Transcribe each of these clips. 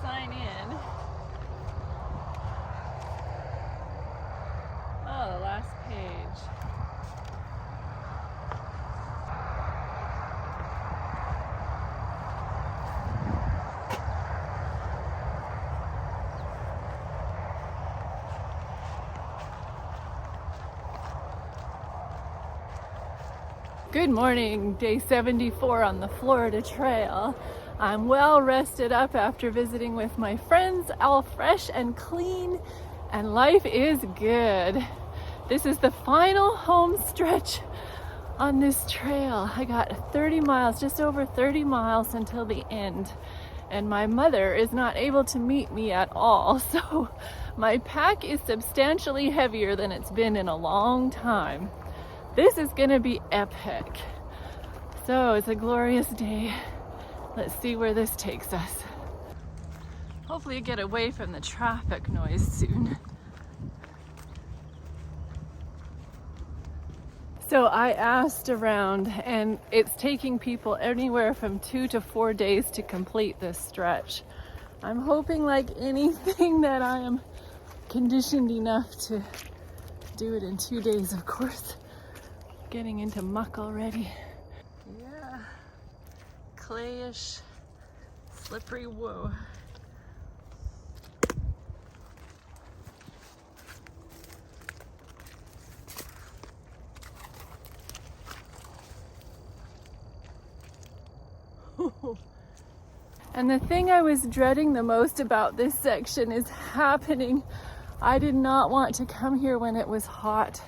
sign in. Oh, the last page. Good morning, day 74 on the Florida Trail. I'm well rested up after visiting with my friends, all fresh and clean, and life is good. This is the final home stretch on this trail. I got 30 miles, just over 30 miles until the end, and my mother is not able to meet me at all, so my pack is substantially heavier than it's been in a long time. This is gonna be epic. So it's a glorious day. Let's see where this takes us. Hopefully get away from the traffic noise soon. So I asked around, and it's taking people anywhere from 2 to 4 days to complete this stretch. I'm hoping, like anything, that I am conditioned enough to do it in 2 days, of course. Getting into muck already. Yeah, clayish, slippery, whoa. And the thing I was dreading the most about this section is happening. I did not want to come here when it was hot.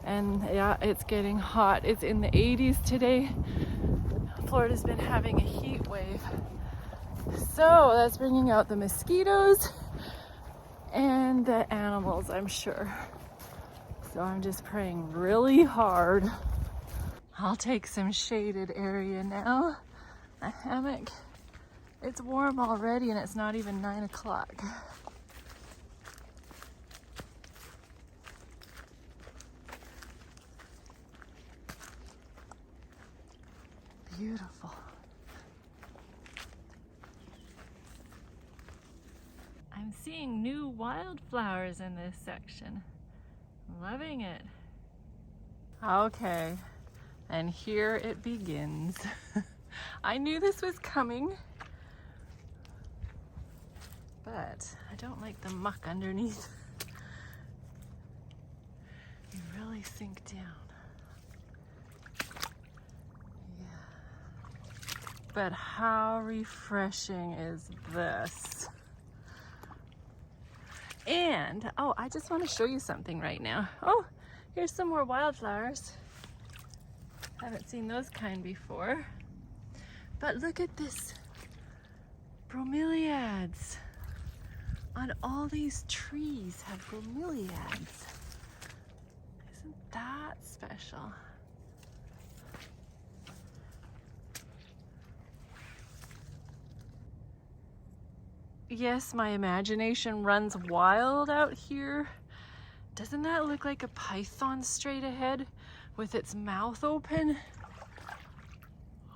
And yeah, it's getting hot. It's in the 80s today. Florida's been having a heat wave. So that's bringing out the mosquitoes and the animals, I'm sure. So I'm just praying really hard. I'll take some shaded area now. A hammock. It's warm already and it's not even 9 o'clock. Beautiful. I'm seeing new wildflowers in this section. Loving it. Okay, and here it begins. I knew this was coming, but I don't like the muck underneath. You really sink down. But how refreshing is this? And, oh, I just want to show you something right now. Oh, here's some more wildflowers. Haven't seen those kind before. But look at this. Bromeliads. On all these trees have bromeliads. Isn't that special? Yes, my imagination runs wild out here. Doesn't that look like a python straight ahead with its mouth open?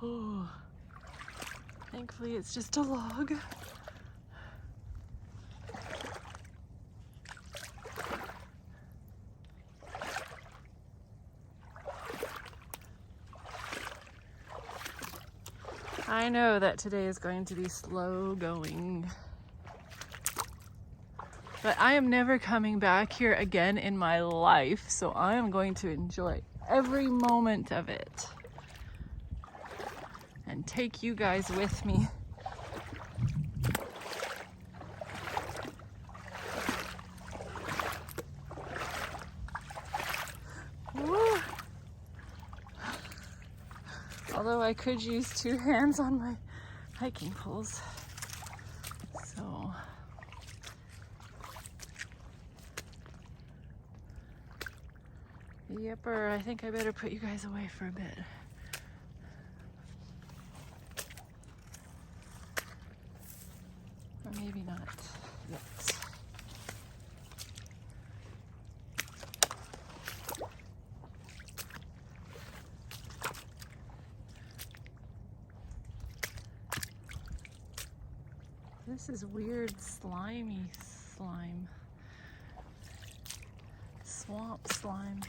Oh, thankfully it's just a log. I know that today is going to be slow going. But I am never coming back here again in my life, so I am going to enjoy every moment of it and take you guys with me. Woo. Although I could use 2 hands on my hiking poles. So yepper, I think I better put you guys away for a bit. Or maybe not yet. This is weird, slimy slime. Swamp slime.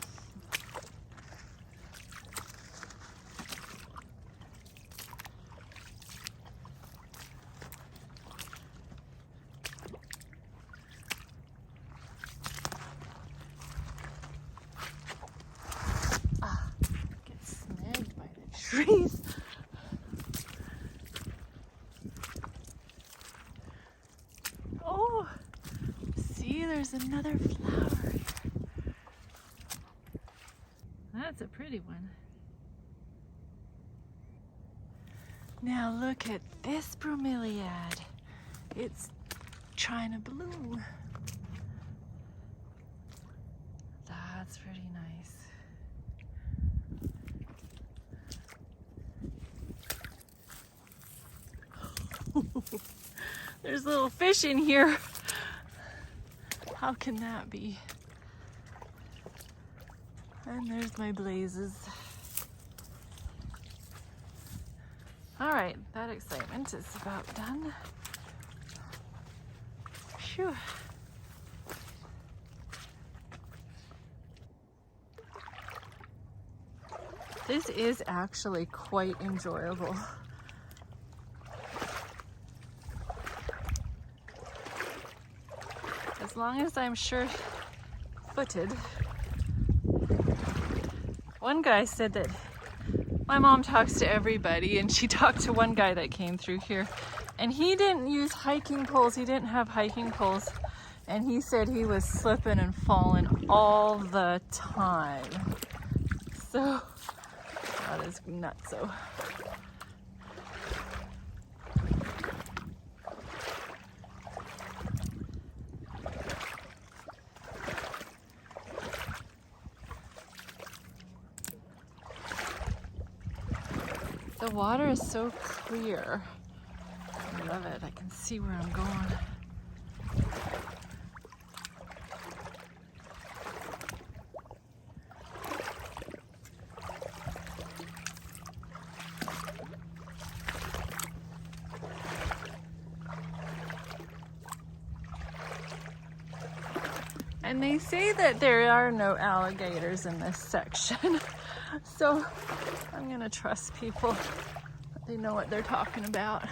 Get snagged by the trees. Oh, see, there's another flower here. That's a pretty one. Now look at this bromeliad. It's trying to bloom. That's pretty nice. There's little fish in here. How can that be? And there's my blazes. All right, that excitement is about done. Phew. This is actually quite enjoyable. As long as I'm sure-footed. One guy said that my mom talks to everybody, and she talked to one guy that came through here, and he didn't use hiking poles. He didn't have hiking poles, and he said he was slipping and falling all the time. So that is nutso. The water is so clear. I love it. I can see where I'm going. And they say that there are no alligators in this section. So I'm gonna trust people that they know what they're talking about.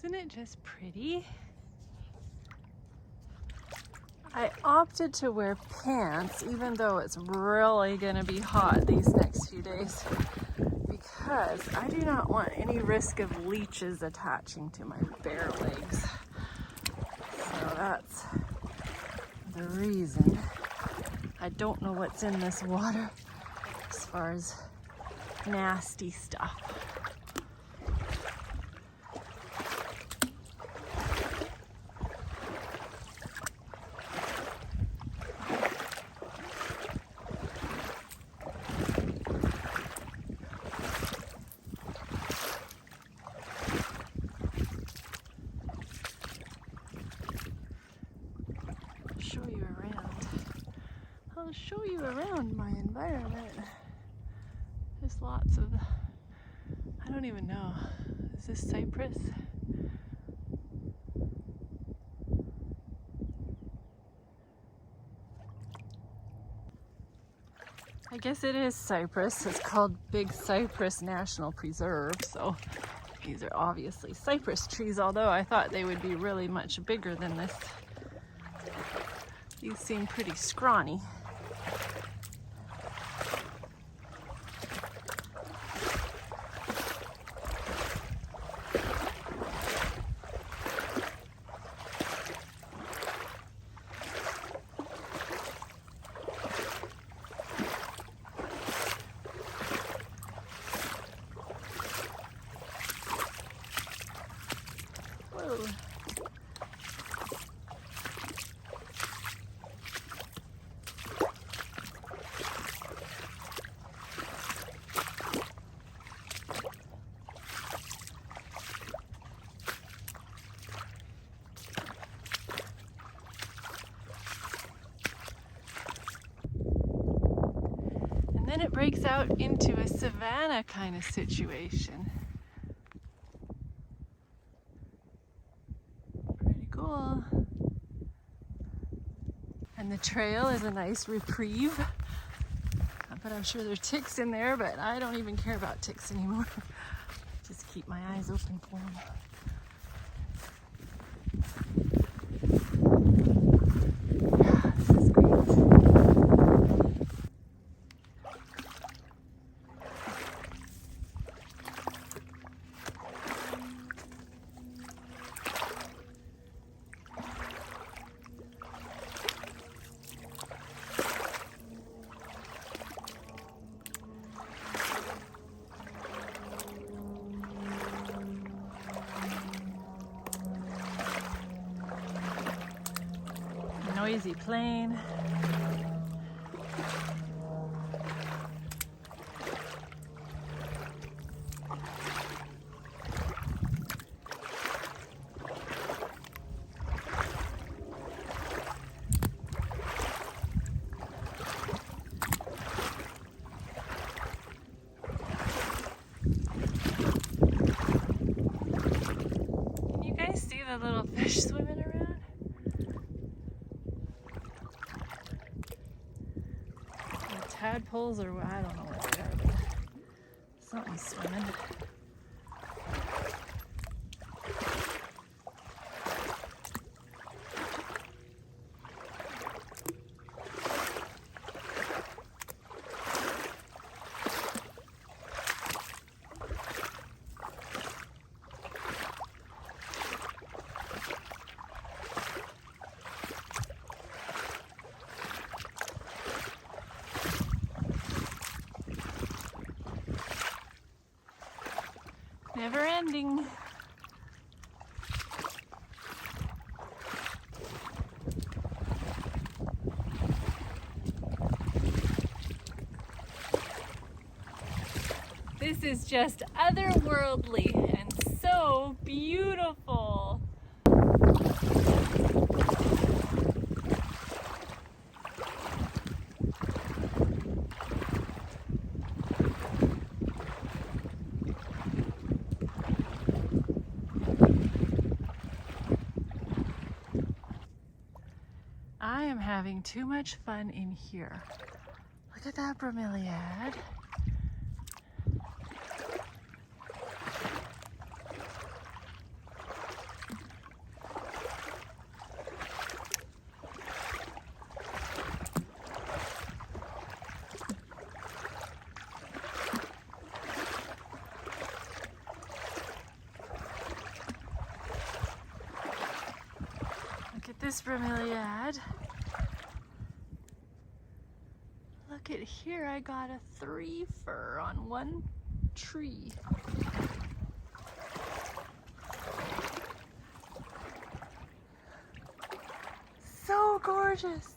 Isn't it just pretty? I opted to wear pants even though it's really gonna be hot these next few days because I do not want any risk of leeches attaching to my bare legs. So that's the reason. I don't know what's in this water as far as nasty stuff. I'll show you around my environment. There's lots of, I don't even know, is this cypress? I guess it is cypress. It's called Big Cypress National Preserve, so these are obviously cypress trees, although I thought they would be really much bigger than this. These seem pretty scrawny. then it breaks out into a savanna kind of situation. Pretty cool. And the trail is a nice reprieve. But I'm sure there's ticks in there, but I don't even care about ticks anymore. Just keep my eyes open for them. Yeah, this is great. Noisy plane. Can you guys see the little fish swimming around? Tadpoles, or I don't know what they are, but something's swimming. Never ending. This is just otherworldly and so beautiful. I am having too much fun in here. Look at that bromeliad. Look at this bromeliad. Look at here, I got a 3-fer on one tree. So gorgeous.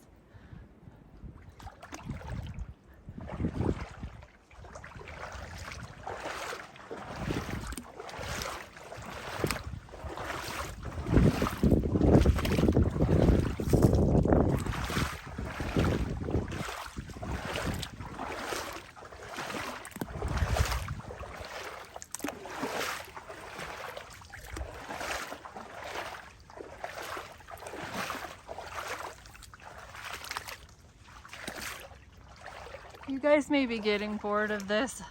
You guys may be getting bored of this,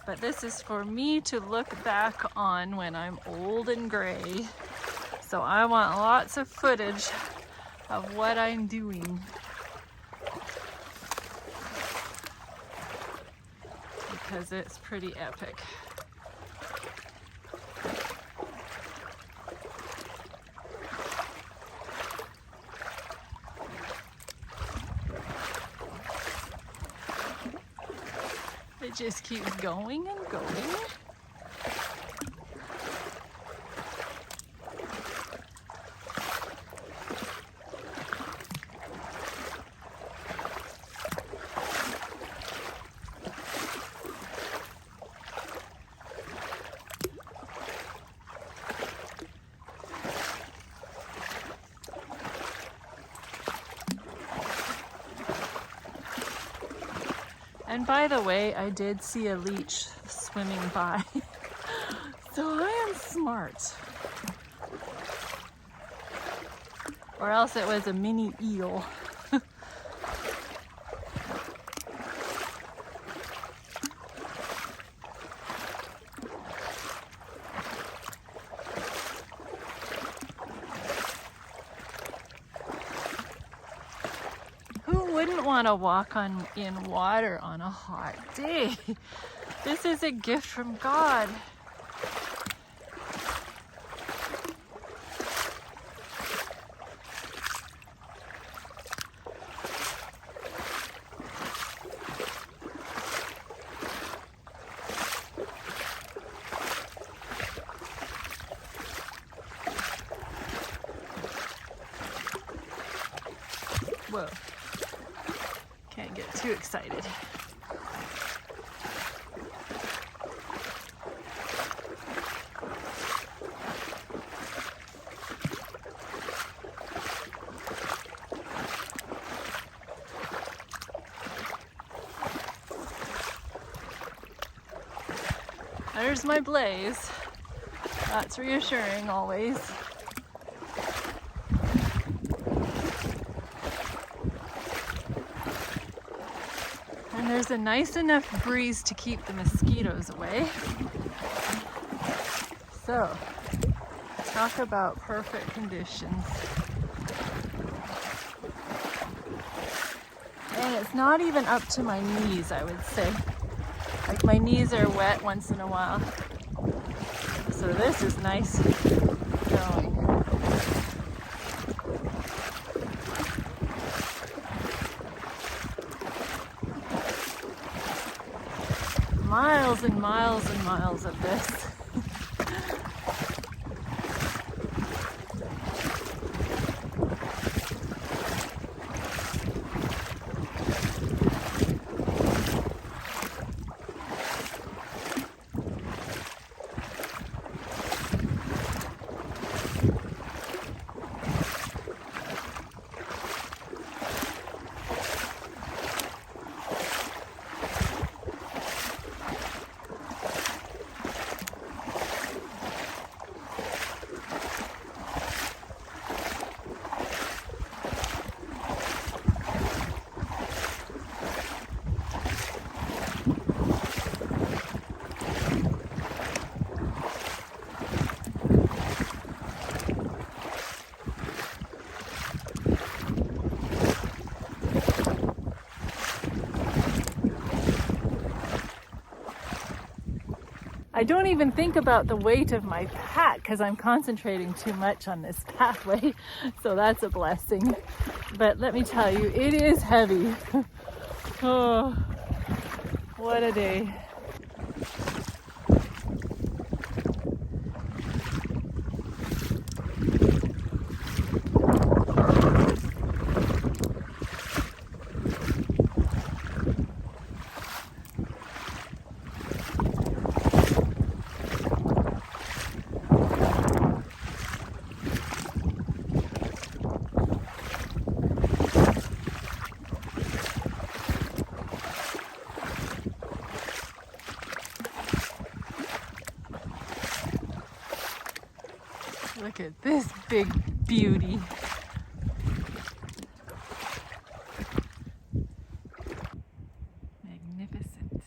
but this is for me to look back on when I'm old and gray. So I want lots of footage of what I'm doing. Because it's pretty epic. It just keeps going and going. And by the way, I did see a leech swimming by. So I am smart. Or else it was a mini eel. Who wouldn't want to walk in water on a hot day? This is a gift from God. Whoa. Can't get too excited. There's my blaze. That's reassuring always. And there's a nice enough breeze to keep the mosquitoes away. So, talk about perfect conditions. And it's not even up to my knees, I would say. Like my knees are wet once in a while. So this is nice going. Miles and miles and miles of this. I don't even think about the weight of my pack because I'm concentrating too much on this pathway, so that's a blessing. But let me tell you, it is heavy. Oh, what a day. Look at this big beauty. Magnificent.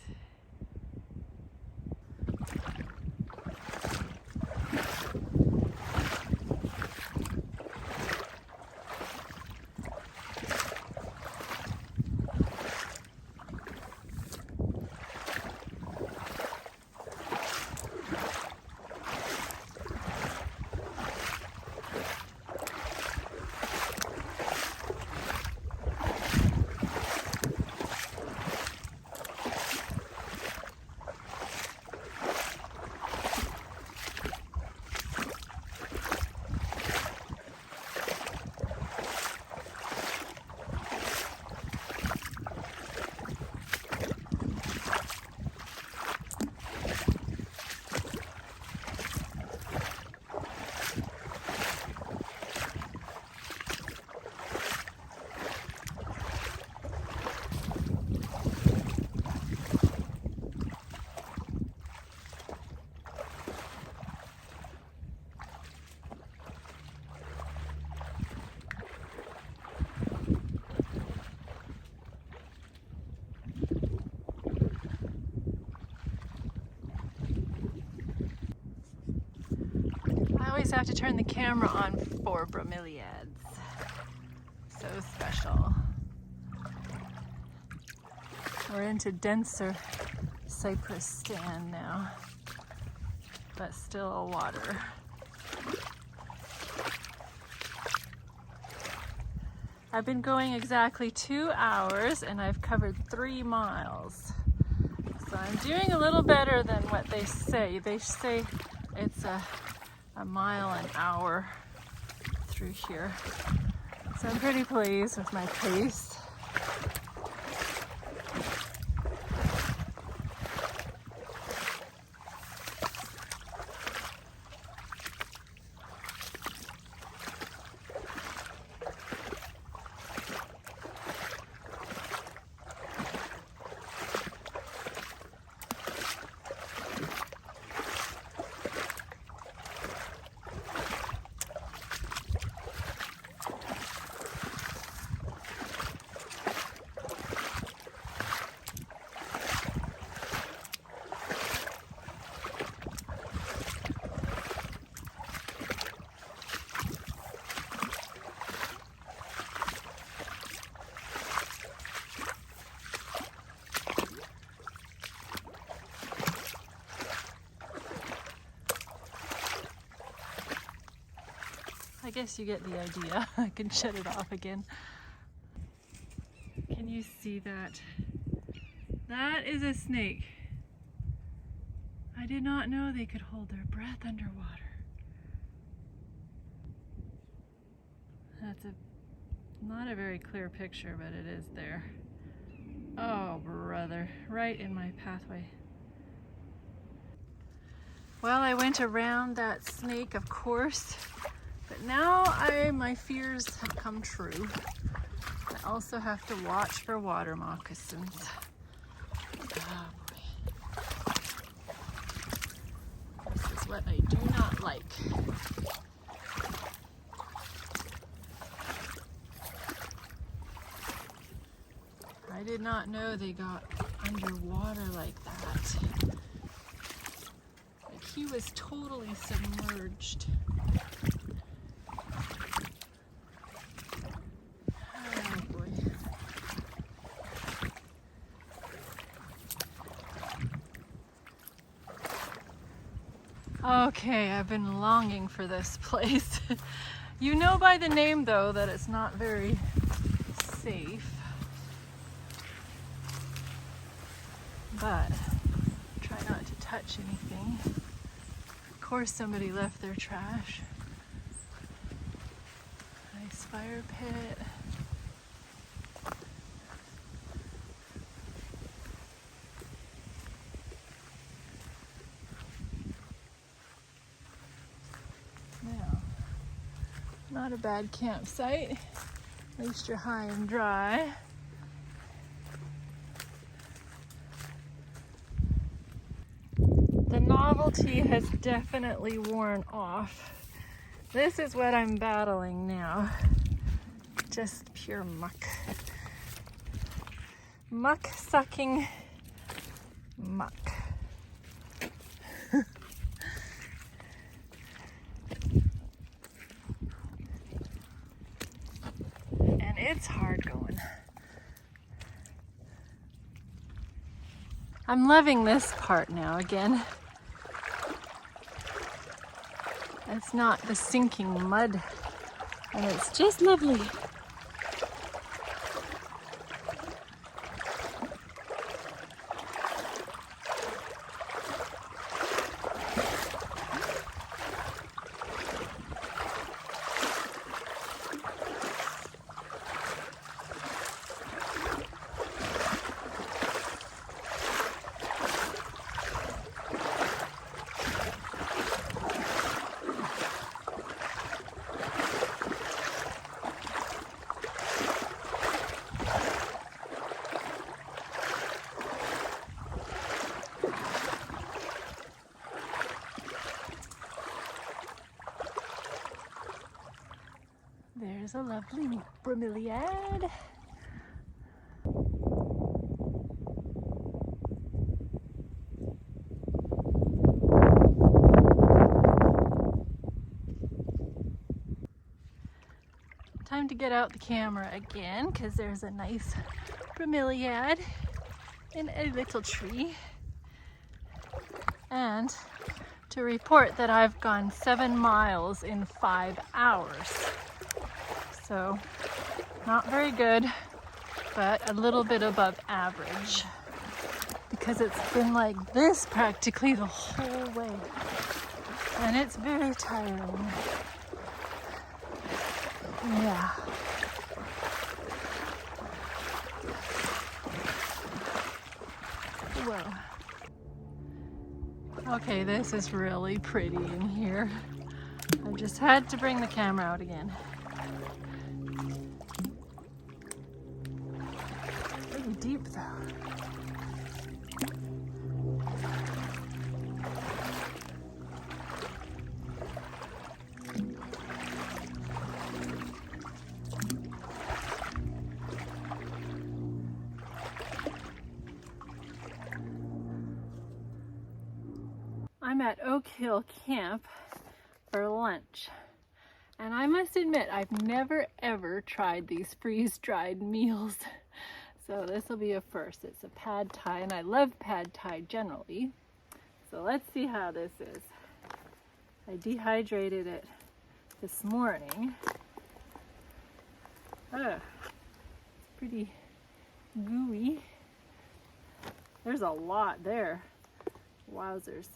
always have to turn the camera on for bromeliads. So special. We're into denser cypress stand now, but still water. I've been going exactly 2 hours and I've covered 3 miles. So I'm doing a little better than what they say. They say it's a mile an hour through here. So I'm pretty pleased with my pace. I guess you get the idea. I can shut it off again. Can you see that? That is a snake. I did not know they could hold their breath underwater. That's not a very clear picture, but it is there. Oh, brother, right in my pathway. Well, I went around that snake, of course. But now my fears have come true. I also have to watch for water moccasins. Oh boy. This is what I do not like. I did not know they got underwater like that. Like he was totally submerged. Okay, I've been longing for this place. You know by the name though that it's not very safe. But try not to touch anything. Of course somebody left their trash. Nice fire pit. Not a bad campsite. At least you're high and dry. The novelty has definitely worn off. This is what I'm battling now. Just pure muck. Muck sucking muck. It's hard going. I'm loving this part now again. It's not the sinking mud, and it's just lovely. There's a lovely bromeliad. Time to get out the camera again because there's a nice bromeliad in a little tree. And to report that I've gone 7 miles in 5 hours. So not very good, but a little bit above average because it's been like this practically the whole way. And it's very tiring. Yeah. Whoa. Okay, this is really pretty in here. I just had to bring the camera out again. Pretty deep though. I'm at Oak Hill Camp for lunch, and I must admit I've never ever tried these freeze-dried meals, so this will be a first. It's a pad thai, and I love pad thai generally, so let's see how this is. I dehydrated it this morning. It's pretty gooey. There's a lot there. Wowzers.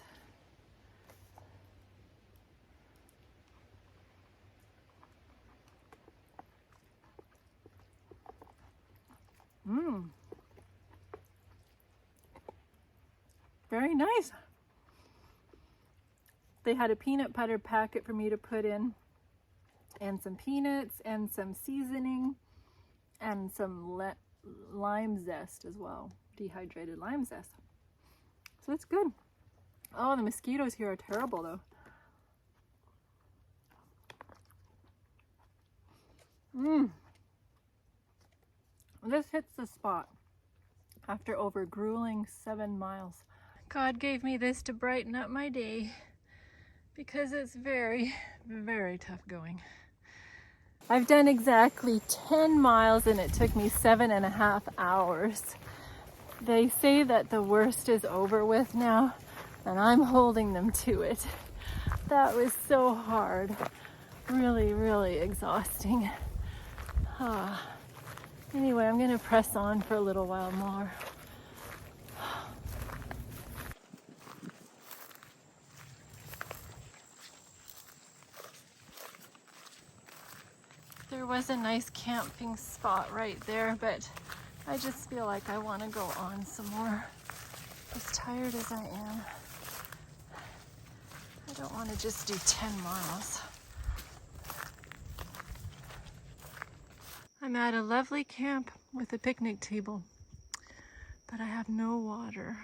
Very nice. They had a peanut butter packet for me to put in, and some peanuts, and some seasoning, and some lime zest as well, dehydrated lime zest. So it's good. Oh, the mosquitoes here are terrible though. This hits the spot after over grueling 7 miles. God gave me this to brighten up my day because it's very, very tough going. I've done exactly 10 miles and it took me 7.5 hours. They say that the worst is over with now, and I'm holding them to it. That was so hard. Really, really exhausting. Anyway, I'm gonna press on for a little while more. There was a nice camping spot right there, but I just feel like I want to go on some more. As tired as I am, I don't want to just do 10 miles. I'm at a lovely camp with a picnic table, but I have no water.